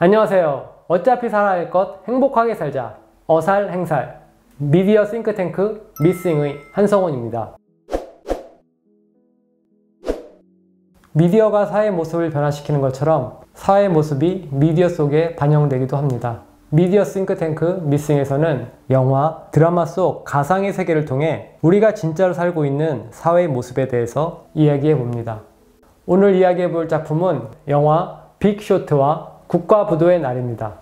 안녕하세요. 어차피 살아야 할 것 행복하게 살자. 어살행살 미디어 싱크탱크 미싱의 한성원입니다. 미디어가 사회 모습을 변화시키는 것처럼 사회 모습이 미디어 속에 반영되기도 합니다. 미디어 싱크탱크 미싱에서는 영화, 드라마 속 가상의 세계를 통해 우리가 진짜로 살고 있는 사회의 모습에 대해서 이야기해 봅니다. 오늘 이야기해 볼 작품은 영화 빅쇼트와 국가부도의 날입니다.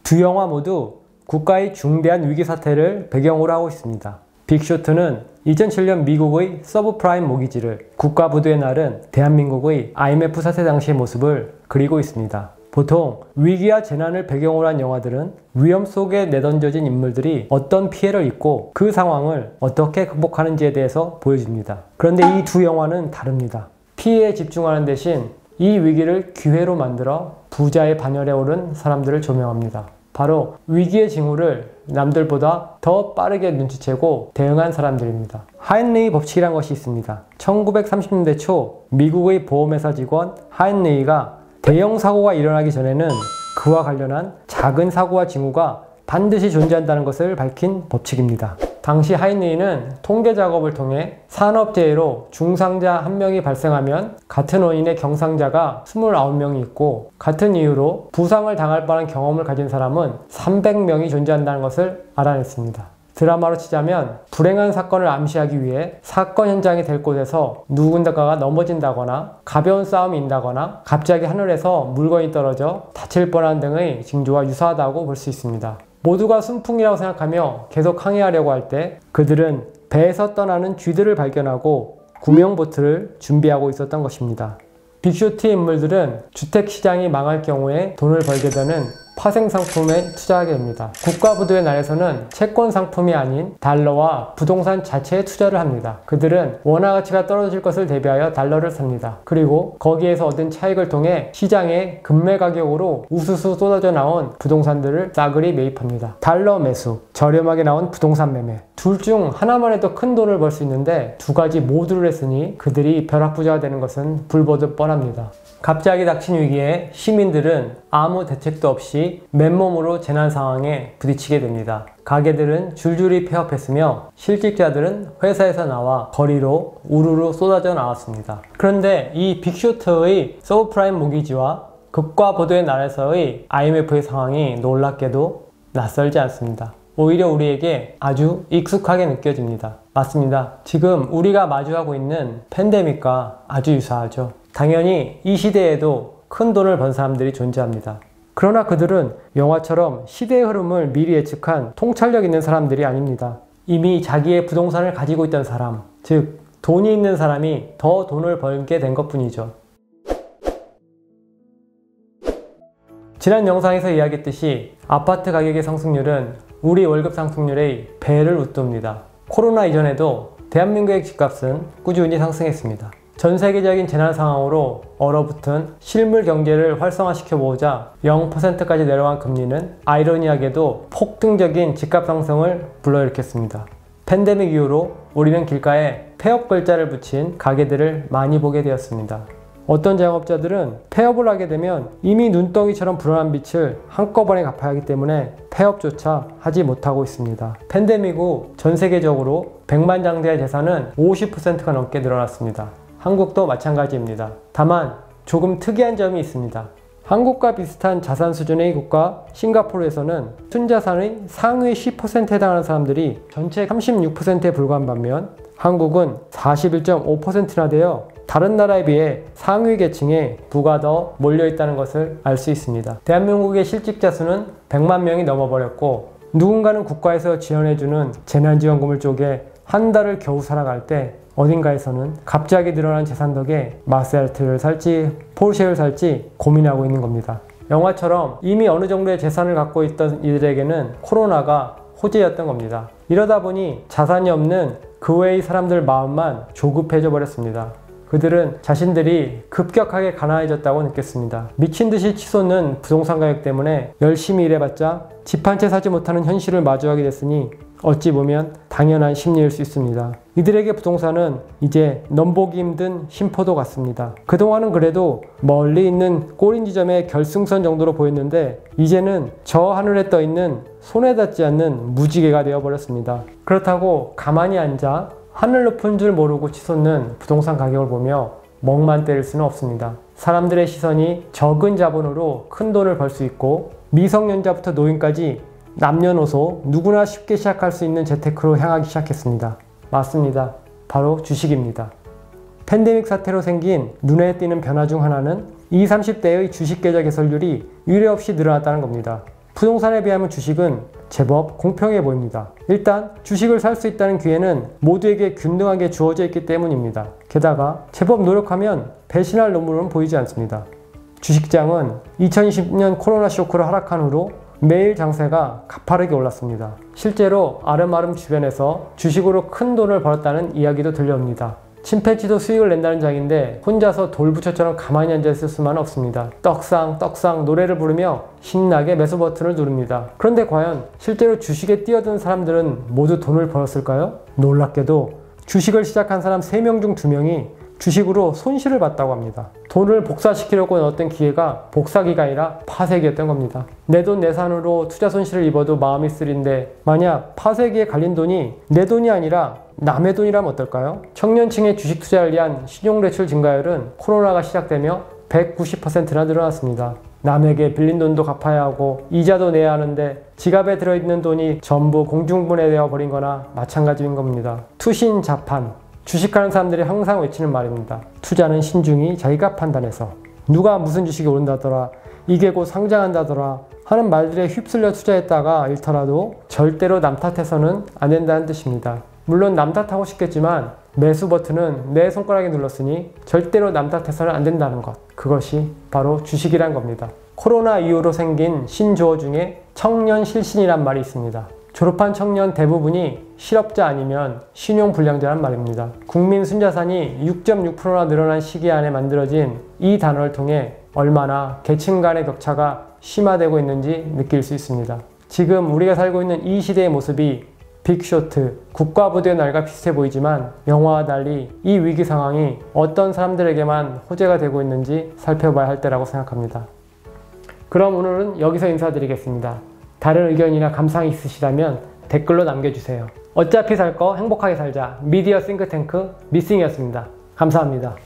두 영화 모두 국가의 중대한 위기 사태를 배경으로 하고 있습니다. 빅쇼트는 2007년 미국의 서브프라임 모기지를, 국가부도의 날은 대한민국의 IMF 사태 당시의 모습을 그리고 있습니다. 보통 위기와 재난을 배경으로 한 영화들은 위험 속에 내던져진 인물들이 어떤 피해를 입고 그 상황을 어떻게 극복하는지에 대해서 보여줍니다. 그런데 이 두 영화는 다릅니다. 피해에 집중하는 대신 이 위기를 기회로 만들어 부자의 반열에 오른 사람들을 조명합니다. 바로 위기의 징후를 남들보다 더 빠르게 눈치채고 대응한 사람들입니다. 하인리히 법칙이란 것이 있습니다. 1930년대 초 미국의 보험회사 직원 하인리히가 대형 사고가 일어나기 전에는 그와 관련한 작은 사고와 징후가 반드시 존재한다는 것을 밝힌 법칙입니다. 당시 하인리히는 통계 작업을 통해 산업재해로 중상자 1명이 발생하면 같은 원인의 경상자가 29명이 있고, 같은 이유로 부상을 당할 뻔한 경험을 가진 사람은 300명이 존재한다는 것을 알아냈습니다. 드라마로 치자면 불행한 사건을 암시하기 위해 사건 현장이 될 곳에서 누군가가 넘어진다거나 가벼운 싸움이 있다거나 갑자기 하늘에서 물건이 떨어져 다칠 뻔한 등의 징조와 유사하다고 볼 수 있습니다. 모두가 순풍이라고 생각하며 계속 항해하려고 할 때 그들은 배에서 떠나는 쥐들을 발견하고 구명보트를 준비하고 있었던 것입니다. 빅쇼트의 인물들은 주택시장이 망할 경우에 돈을 벌게 되는 파생상품에 투자하게 됩니다. 국가부도의 날에서는 채권 상품이 아닌 달러와 부동산 자체에 투자를 합니다. 그들은 원화 가치가 떨어질 것을 대비하여 달러를 삽니다. 그리고 거기에서 얻은 차익을 통해 시장에 급매 가격으로 우수수 쏟아져 나온 부동산들을 싸그리 매입합니다. 달러 매수, 저렴하게 나온 부동산 매매, 둘 중 하나만 해도 큰 돈을 벌 수 있는데 두 가지 모두를 했으니 그들이 벼락부자가 되는 것은 불보듯 뻔합니다. 갑자기 닥친 위기에 시민들은 아무 대책도 없이 맨몸으로 재난 상황에 부딪히게 됩니다. 가게들은 줄줄이 폐업했으며 실직자들은 회사에서 나와 거리로 우르르 쏟아져 나왔습니다. 그런데 이 빅쇼트의 서브프라임 모기지와 국가부도의 날에서의 IMF의 상황이 놀랍게도 낯설지 않습니다. 오히려 우리에게 아주 익숙하게 느껴집니다. 맞습니다. 지금 우리가 마주하고 있는 팬데믹과 아주 유사하죠. 당연히 이 시대에도 큰 돈을 번 사람들이 존재합니다. 그러나 그들은 영화처럼 시대의 흐름을 미리 예측한 통찰력 있는 사람들이 아닙니다. 이미 자기의 부동산을 가지고 있던 사람, 즉 돈이 있는 사람이 더 돈을 벌게 된 것뿐이죠. 지난 영상에서 이야기했듯이 아파트 가격의 상승률은 우리 월급 상승률의 배를 웃돕니다. 코로나 이전에도 대한민국의 집값은 꾸준히 상승했습니다. 전 세계적인 재난 상황으로 얼어붙은 실물 경제를 활성화시켜보자 0%까지 내려간 금리는 아이러니하게도 폭등적인 집값 상승을 불러일으켰습니다. 팬데믹 이후로 우리는 길가에 폐업 글자를 붙인 가게들을 많이 보게 되었습니다. 어떤 자영업자들은 폐업을 하게 되면 이미 눈덩이처럼 불어난 빚을 한꺼번에 갚아야 하기 때문에 폐업조차 하지 못하고 있습니다. 팬데믹 후 전 세계적으로 백만장자의 재산은 50%가 넘게 늘어났습니다. 한국도 마찬가지입니다. 다만 조금 특이한 점이 있습니다. 한국과 비슷한 자산 수준의 국가 싱가포르에서는 순자산의 상위 10%에 해당하는 사람들이 전체 36%에 불과한 반면 한국은 41.5%나 되어 다른 나라에 비해 상위 계층에 부가 더 몰려있다는 것을 알 수 있습니다. 대한민국의 실직자 수는 100만 명이 넘어버렸고, 누군가는 국가에서 지원해주는 재난지원금을 쪼개 한 달을 겨우 살아갈 때 어딘가에서는 갑자기 늘어난 재산 덕에 마세라티를 살지 포르쉐를 살지 고민하고 있는 겁니다. 영화처럼 이미 어느 정도의 재산을 갖고 있던 이들에게는 코로나가 호재였던 겁니다. 이러다 보니 자산이 없는 그 외의 사람들 마음만 조급해져 버렸습니다. 그들은 자신들이 급격하게 가난해졌다고 느꼈습니다. 미친듯이 치솟는 부동산 가격 때문에 열심히 일해봤자 집 한 채 사지 못하는 현실을 마주하게 됐으니 어찌 보면 당연한 심리일 수 있습니다. 이들에게 부동산은 이제 넘보기 힘든 심포도 같습니다. 그동안은 그래도 멀리 있는 꼬린 지점의 결승선 정도로 보였는데 이제는 저 하늘에 떠 있는 손에 닿지 않는 무지개가 되어버렸습니다. 그렇다고 가만히 앉아 하늘 높은 줄 모르고 치솟는 부동산 가격을 보며 멍만 때릴 수는 없습니다. 사람들의 시선이 적은 자본으로 큰 돈을 벌 수 있고 미성년자부터 노인까지 남녀노소 누구나 쉽게 시작할 수 있는 재테크로 향하기 시작했습니다. 맞습니다. 바로 주식입니다. 팬데믹 사태로 생긴 눈에 띄는 변화 중 하나는 20, 30대의 주식 계좌 개설률이 유례없이 늘어났다는 겁니다. 부동산에 비하면 주식은 제법 공평해 보입니다. 일단 주식을 살 수 있다는 기회는 모두에게 균등하게 주어져 있기 때문입니다. 게다가 제법 노력하면 배신할 논문은 보이지 않습니다. 주식장은 2020년 코로나 쇼크로 하락한 후로 매일 장세가 가파르게 올랐습니다. 실제로 아름아름 주변에서 주식으로 큰 돈을 벌었다는 이야기도 들려옵니다. 침팬지도 수익을 낸다는 장인데 혼자서 돌부처처럼 가만히 앉아있을 수만은 없습니다. 떡상 떡상 노래를 부르며 신나게 매수 버튼을 누릅니다. 그런데 과연 실제로 주식에 뛰어든 사람들은 모두 돈을 벌었을까요? 놀랍게도 주식을 시작한 사람 3명 중 2명이 주식으로 손실을 봤다고 합니다. 돈을 복사시키려고 넣었던 기회가 복사기가 아니라 파쇄기였던 겁니다. 내 돈 내산으로 투자 손실을 입어도 마음이 쓰린데 만약 파쇄기에 갈린 돈이 내 돈이 아니라 남의 돈이라면 어떨까요? 청년층의 주식 투자를 위한 신용대출 증가율은 코로나가 시작되며 190%나 늘어났습니다. 남에게 빌린 돈도 갚아야 하고 이자도 내야 하는데 지갑에 들어있는 돈이 전부 공중분해되어 버린 거나 마찬가지인 겁니다. 투신자판, 주식하는 사람들이 항상 외치는 말입니다. 투자는 신중히 자기가 판단해서, 누가 무슨 주식이 오른다더라, 이게 곧 상장한다더라 하는 말들에 휩쓸려 투자했다가 잃더라도 절대로 남 탓해서는 안 된다는 뜻입니다. 물론 남 탓하고 싶겠지만 매수 버튼은 내 손가락에 눌렀으니 절대로 남 탓해서는 안 된다는 것, 그것이 바로 주식이란 겁니다. 코로나 이후로 생긴 신조어 중에 청년 실신이란 말이 있습니다. 졸업한 청년 대부분이 실업자 아니면 신용불량자란 말입니다. 국민 순자산이 6.6%나 늘어난 시기 안에 만들어진 이 단어를 통해 얼마나 계층 간의 격차가 심화되고 있는지 느낄 수 있습니다. 지금 우리가 살고 있는 이 시대의 모습이 빅쇼트, 국가부도의 날과 비슷해 보이지만 영화와 달리 이 위기 상황이 어떤 사람들에게만 호재가 되고 있는지 살펴봐야 할 때라고 생각합니다. 그럼 오늘은 여기서 인사드리겠습니다. 다른 의견이나 감상이 있으시다면 댓글로 남겨주세요. 어차피 살 거 행복하게 살자. 미디어 싱크탱크 미싱이었습니다. 감사합니다.